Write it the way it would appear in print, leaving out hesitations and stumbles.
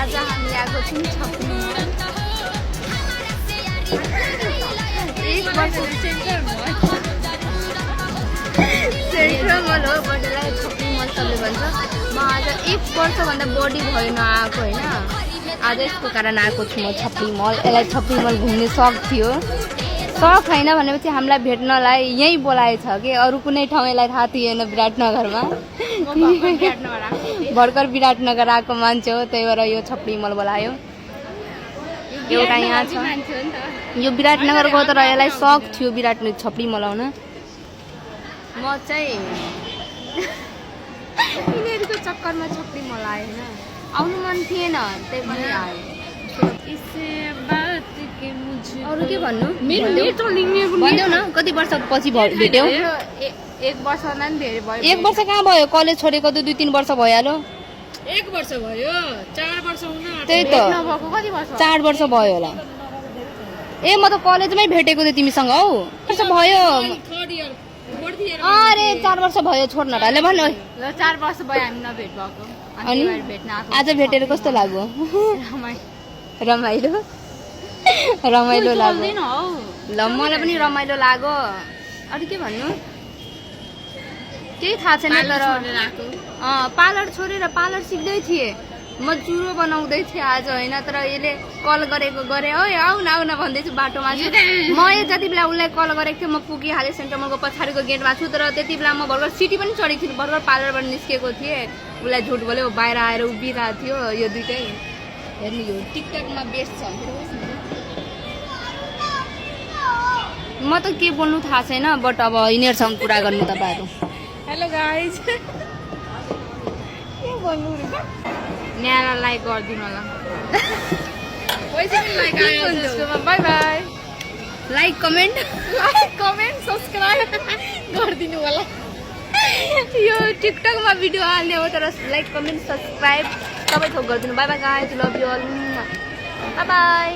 आज हामी आएको छौँ छप्री मल। सेन्ट्रल मल हो, बट यसलाई छप्री मल सबले भन्छ। म आज 1 वर्षभन्दा बढी भयो नआएको होइन, आज यसको कारण आएको छु म छप्री मल। यसलाई छप्री मल घुम्ने शौक थियो, शौक होइन भनेपछि हामीलाई भेट्नलाई यहीँ बोलाएछ कि अरू कुनै ठाउँ यसलाई थाहा थिएन विराटनगरमा। भर्खर विराटनगर आएको मान्छे हो, त्यही भएर यो छप्री मल बोलायो। एउटा यहाँ छ, यो विराटनगरको तर यसलाई शौक थियो विराटनगर छप्री मल आउन। म चाहिँ यिनीहरूको चक्करमा छप्री मल आयो होइन, आउनु मन थिएन त्यही पनि आयो। अरू के भन्नु भन्देऊ न, कति वर्षपछि भेट्यौ? 1 वर्षभन्दा पनि धेरै भयो। 1 वर्ष कहाँ भयो, कलेज छोडेको त 2-3 वर्ष भइहाल्यो। 1 वर्ष भयो, 4 वर्ष हुन त्यही त, 4 वर्ष भयो होला। ए म त कलेजमै भेटेको थिएँ तिमीसँग हौ। वर्ष भयो, अरे 4 वर्ष भयो, छोड्न र ले भन। 4 वर्ष भयो हामी नभेट भएको, अनि आज भेटेर कस्तो लाग्यो? रमाइलो रमाइलो लाग्यो। ल मलाई पनि रमाइलो लाग्यो। अरू के भन्नु, केही थाहा छैन। तर पार्लर छोडेर पार्लर सिक्दै थिएँ, म जुरो बनाउँदै थिएँ आज होइन। तर यसले कल गरेको गरे, ओ आऊ न भन्दैछु बाटोमा छु म। जति बेला उसलाई कल गरेको थिएँ म पुगिहालेँ सेन्ट्रल मलको पछाडिको गेटमा छु। तर त्यति बेला म भर्खर सिटी पनि चढेको थिएँ, भर्खर पार्लरबाट निस्केको थिएँ। उसलाई झुट बोल्यो, बाहिर आएर उभिरहेको थियो। यो दुइटै हेर्नु, यो टिकटकमा बेस्ट छ। म त के बोल्नु थाहा छैन, बट अब यिनीहरूसँग कुरा गर्नु तपाईँहरू। हेलो गाइज, के भन्नु न्यारा लाइक गरिदिनु होला, पैसा पनि लाइक आयो त्यसकोमा। Bye bye. Like comment subscribe गरिदिनु होला। यो टिकटकमा भिडियो हाल्ने हो, तर लाइक कमेन्ट सब्सक्राइब सबै थोक गरिदिनु। Bye bye guys, love you all, bye by.